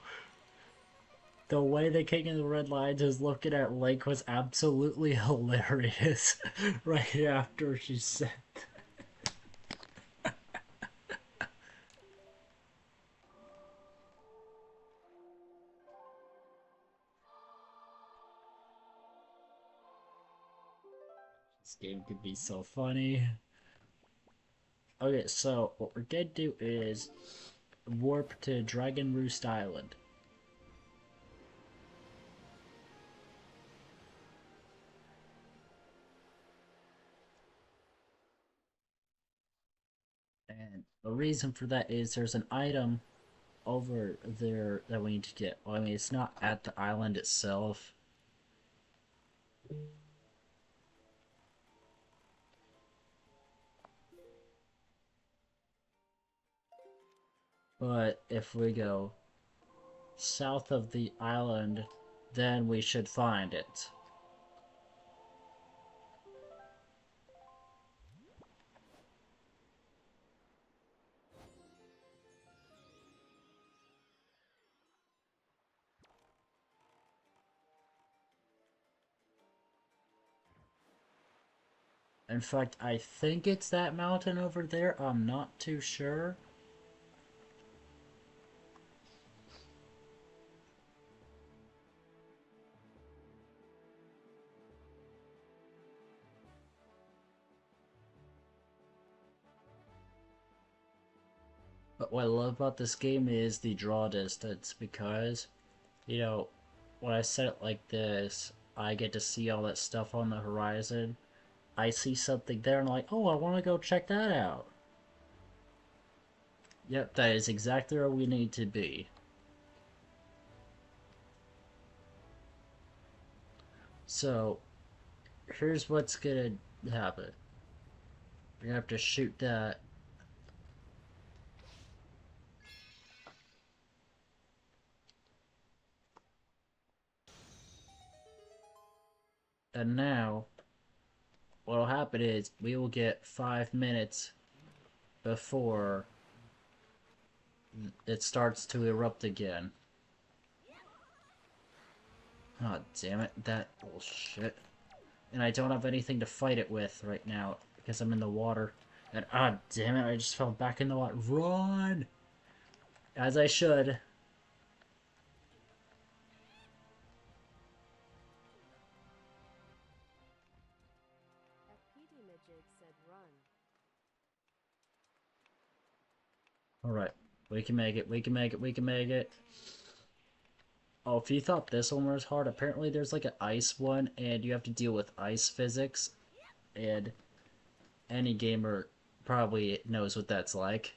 The way the King of the Red Lions is looking at Link was absolutely hilarious. Right after she said this game could be so funny. Okay, so what we're gonna do is warp to Dragon Roost Island. And the reason for that is there's an item over there that we need to get. Well, I mean, it's not at the island itself. But if we go south of the island then we should find it. In fact, I think it's that mountain over there. I'm not too sure. But what I love about this game is the draw distance because, you know, when I set it like this, I get to see all that stuff on the horizon. I see something there and I'm like, oh, I want to go check that out. Yep, that is exactly where we need to be. So, here's what's gonna happen. We're gonna have to shoot that. And now, what'll happen is we will get 5 minutes before it starts to erupt again. Oh, damn it, that bullshit. And I don't have anything to fight it with right now because I'm in the water. And ah, damn it, I just fell back in the water. Run! As I should. Alright, we can make it, we can make it, we can make it. Oh, if you thought this one was hard, apparently there's like an ice one, and you have to deal with ice physics, and any gamer probably knows what that's like.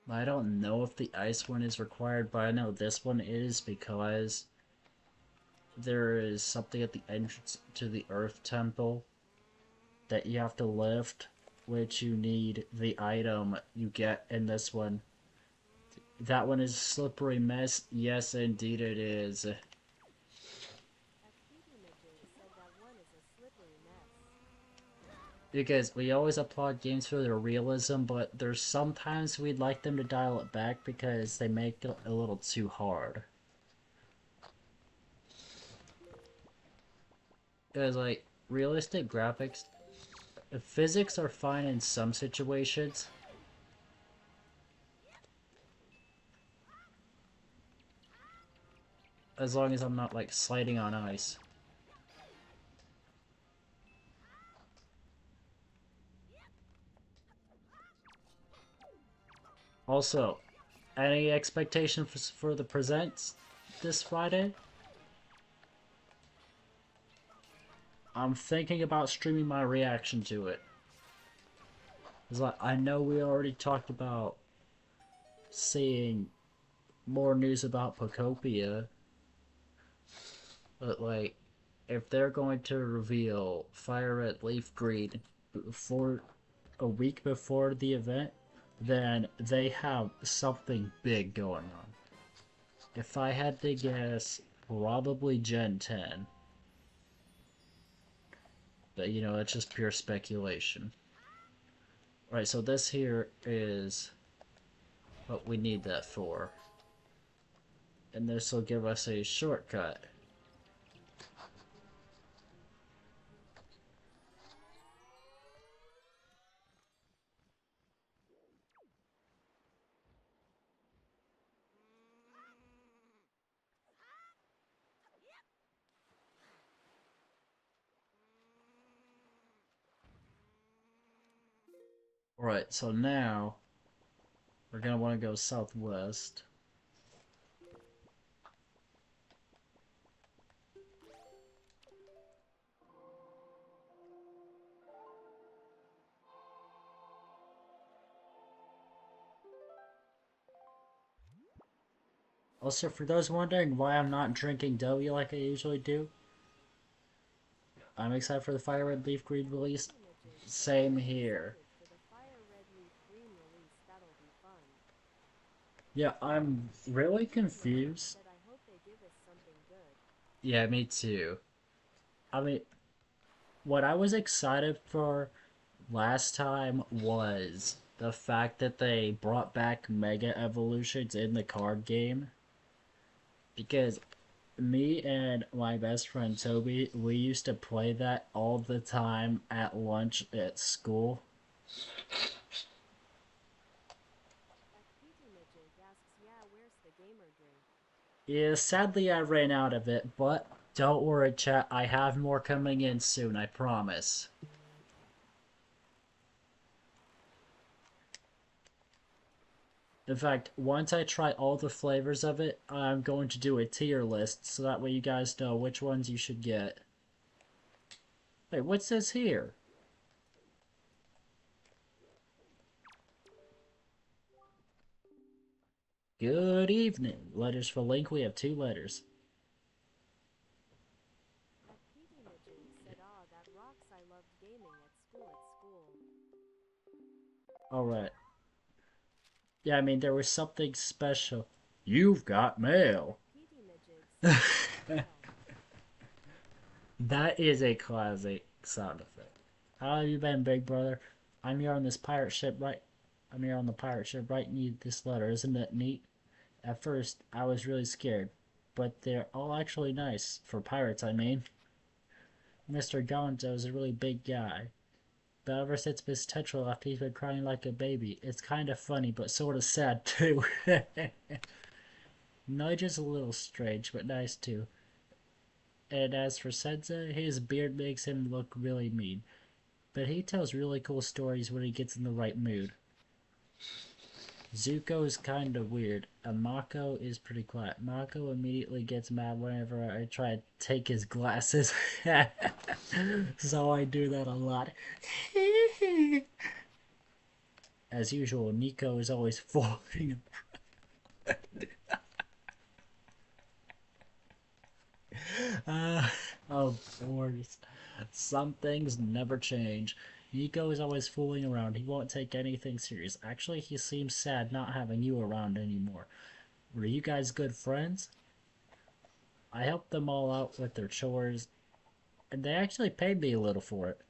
I don't know if the ice one is required, but I know this one is because there is something at the entrance to the Earth Temple that you have to lift, which you need the item you get in this one. That one is a slippery mess. Yes, indeed it is. Because we always applaud games for their realism, but there's sometimes we'd like them to dial it back because they make it a little too hard. Because, like, realistic graphics, physics are fine in some situations. As long as I'm not, like, sliding on ice. Also, any expectation for the presents this Friday? I'm thinking about streaming my reaction to it. It's like, I know we already talked about seeing more news about Pocopia, but like, if they're going to reveal Fire Red Leaf Green before a week before the event, then they have something big going on. If I had to guess, probably Gen 10. But you know, it's just pure speculation. Right, so this here is what we need that for. And this will give us a shortcut. Right, so now we're gonna want to go southwest. Also, for those wondering why I'm not drinking W like I usually do, I'm excited for the Fire Red Leaf Green release. Same here. Yeah, I'm really confused. said I hope they give us something good. Yeah, me too. I mean, what I was excited for last time was the fact that they brought back Mega Evolutions in the card game. Because me and my best friend Toby, we used to play that all the time at lunch at school. That PT Majig asks, yeah, where's the gamer drink? Yeah, sadly I ran out of it, but don't worry, chat. I have more coming in soon, I promise. In fact, once I try all the flavors of it, I'm going to do a tier list so that way you guys know which ones you should get. Wait, what's this here? Good evening. Letters for Link. We have two letters. That PT Majig said, ah, that rocks. I loved gaming at school. Alright. Yeah, I mean, there was something special. You've got mail. That PT Majig said, mail. That is a classic sound effect. How have you been, big brother? I'm here on this pirate ship, right? I'm here on the pirate ship writing you this letter. Isn't that neat? At first, I was really scared, but they're all actually nice. For pirates, I mean. Mr. Gonzo is a really big guy. But ever since Miss Tetra left, he's been crying like a baby. It's kind of funny, but sort of sad, too. Nigel's a little strange, but nice, too. And as for Senza, his beard makes him look really mean. But he tells really cool stories when he gets in the right mood. Zuko is kinda weird, and Mako is pretty quiet. Mako immediately gets mad whenever I try to take his glasses. So I do that a lot. As usual, Nico is always falling. Uh, of course. Some things never change. Nico is always fooling around. He won't take anything serious. Actually, he seems sad not having you around anymore. Were you guys good friends? I helped them all out with their chores, and they actually paid me a little for it.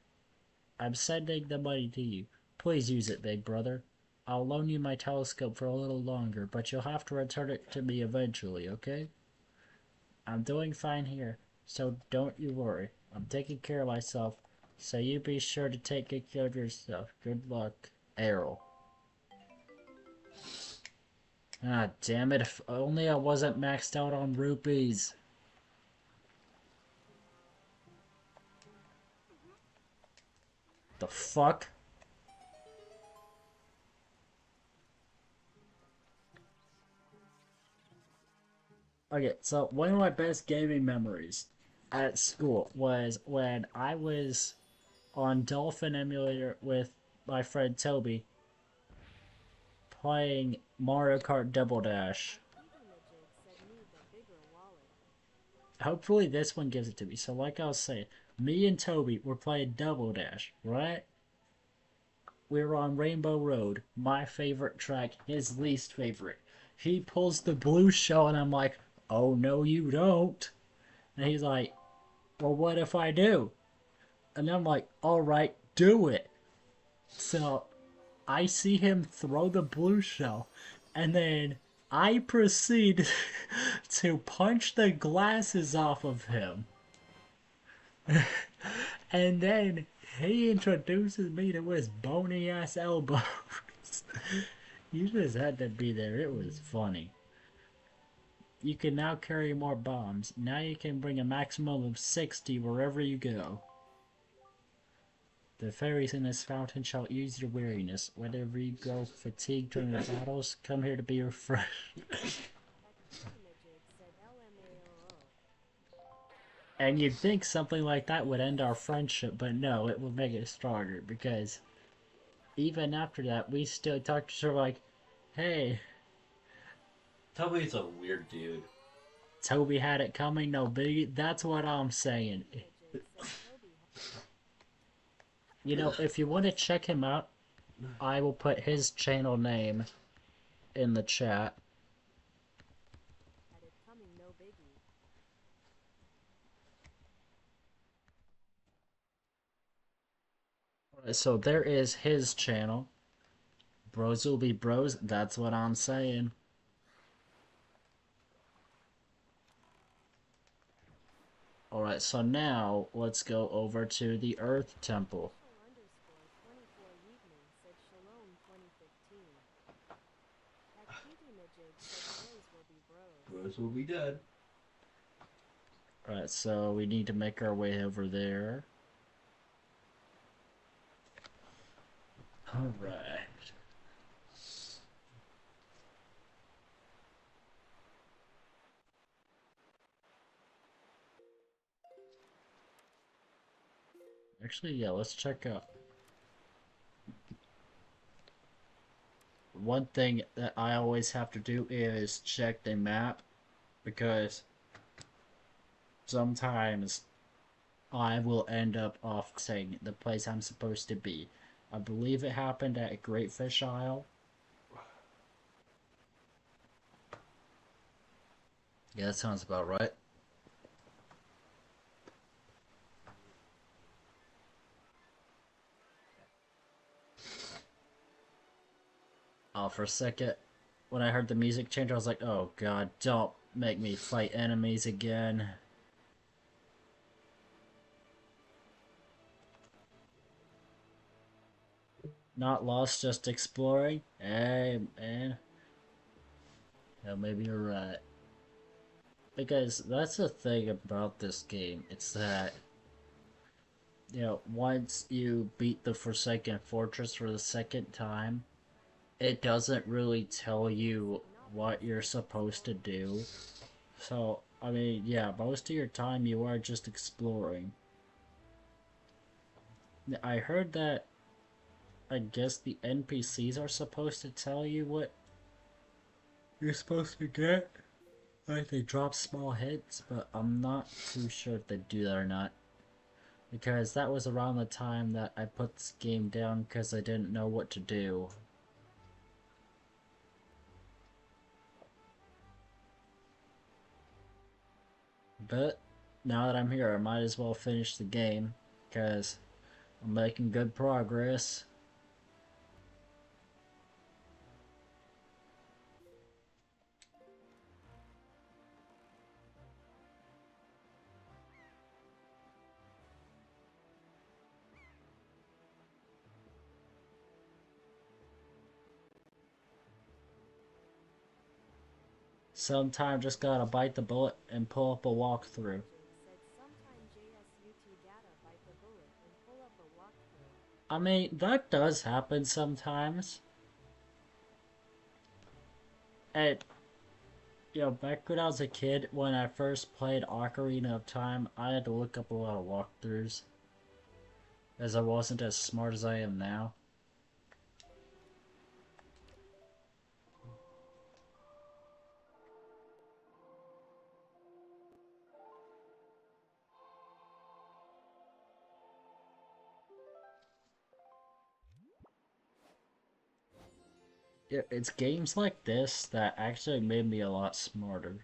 I'm sending the money to you. Please use it, big brother. I'll loan you my telescope for a little longer, but you'll have to return it to me eventually, okay? I'm doing fine here, so don't you worry. I'm taking care of myself, so you be sure to take good care of yourself. Good luck, Errol. Ah, damn it, if only I wasn't maxed out on rupees. The fuck? Okay, so one of my best gaming memories at school was when I was on Dolphin Emulator with my friend Toby playing Mario Kart Double Dash. That PT Majig said, need the bigger wallet. Hopefully this one gives it to me. So like I was saying, me and Toby were playing Double Dash, right? We were on Rainbow Road, my favorite track, his least favorite. He pulls the blue shell and I'm like, oh no you don't. And he's like, well what if I do? And I'm like, alright, do it. So I see him throw the blue shell, and then I proceed to punch the glasses off of him. And then he introduces me to his bony ass elbows. You just had to be there. It was funny. You can now carry more bombs. Now you can bring a maximum of 60 wherever you go. The fairies in this fountain shall ease your weariness. Whenever you grow fatigued during the battles, come here to be refreshed. That PT Majig said, LMAOO. And you'd think something like that would end our friendship, but no, it would make it stronger because even after that, we still talk to each other like, hey, Toby's a weird dude. Toby had it coming, no biggie. That's what I'm That saying. PT Majig said, Toby. You know, if you want to check him out, I will put his channel name in the chat. So there is his channel. Bros will be bros. That's what I'm saying. Alright, so now let's go over to the Earth Temple. Official underscore 24 evening said Shalom 2015. Akiti Majig said bros will be bros. Bros will be dead. Alright, so we need to make our way over there. Alright. Actually, yeah, let's check out. One thing that I always have to do is check the map because sometimes I will end up off saying the place I'm supposed to be. I believe it happened at Great Fish Isle. Yeah, that sounds about right. Oh, for a second, when I heard the music change, I was like, oh god, don't make me fight enemies again. Not lost, just exploring? Hey, man. Yeah, maybe you're right. Because that's the thing about this game. It's that, once you beat the Forsaken Fortress for the second time, it doesn't really tell you what you're supposed to do. So, I mean, yeah, most of your time you are just exploring. I heard that, I guess the NPCs are supposed to tell you what you're supposed to get. Like, they drop small hints, but I'm not too sure if they do that or not. Because that was around the time that I put this game down because I didn't know what to do. But now that I'm here, I might as well finish the game because I'm making good progress. Sometimes just gotta bite the bullet and pull up a Akiti walkthrough. Majig said sometime JSUT data bite the bullet and pull up a walkthrough. I mean, that does happen sometimes. And, back when I was a kid, when I first played Ocarina of Time, I had to look up a lot of walkthroughs, as I wasn't as smart as I am now. Yeah, it's games like this that actually made me a lot smarter.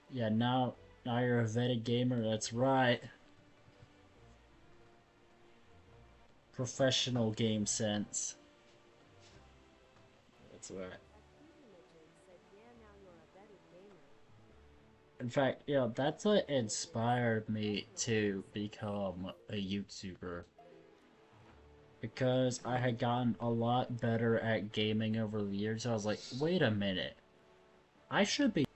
Yeah, now you're a vetted gamer, that's right. Professional game sense. That's right. Akiti Majig said yeah now you're a vetted gamer. In fact, that's what inspired me to become a YouTuber. Because I had gotten a lot better at gaming over the years, I was like, wait a minute, I should be.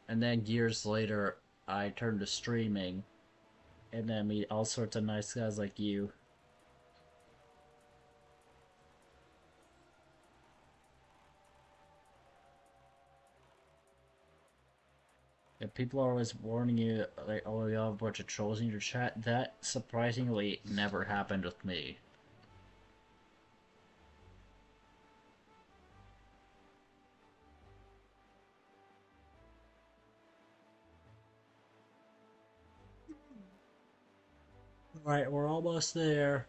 And then years later, I turned to streaming, and then meet all sorts of nice guys like you. And people are always warning you, like, oh, you have a bunch of trolls in your chat. That surprisingly never happened with me. Alright, we're almost there.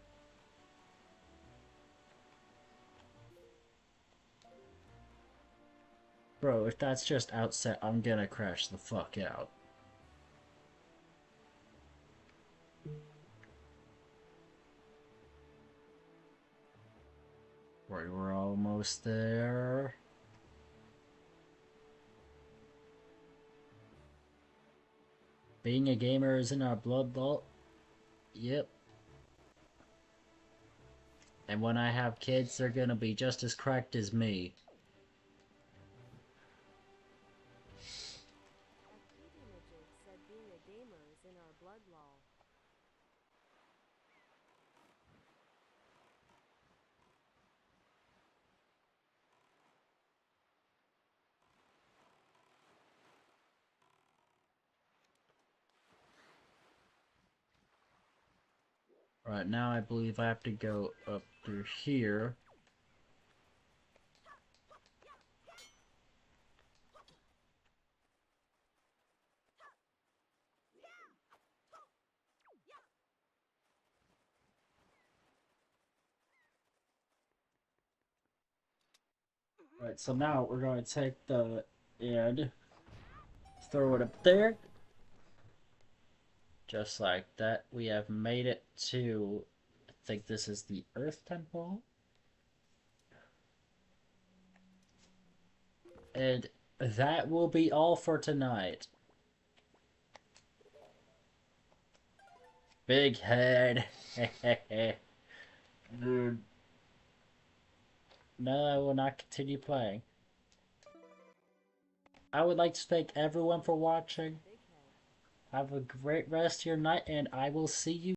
Bro, if that's just outset, I'm gonna crash the fuck out. We're almost there. Being a gamer is in our blood vault. Yep. And when I have kids, they're gonna be just as cracked as me. Akidinajig said being a gamer is in our blood lol. Right now, I believe I have to go up through here. Right, so now we're going to take the and throw it up there. Just like that, we have made it to, I think this is the Earth Temple. And that will be all for tonight. Big head. Dude. No, I will not continue playing. I would like to thank everyone for watching. Big head. Have a great rest of your night, and I will see you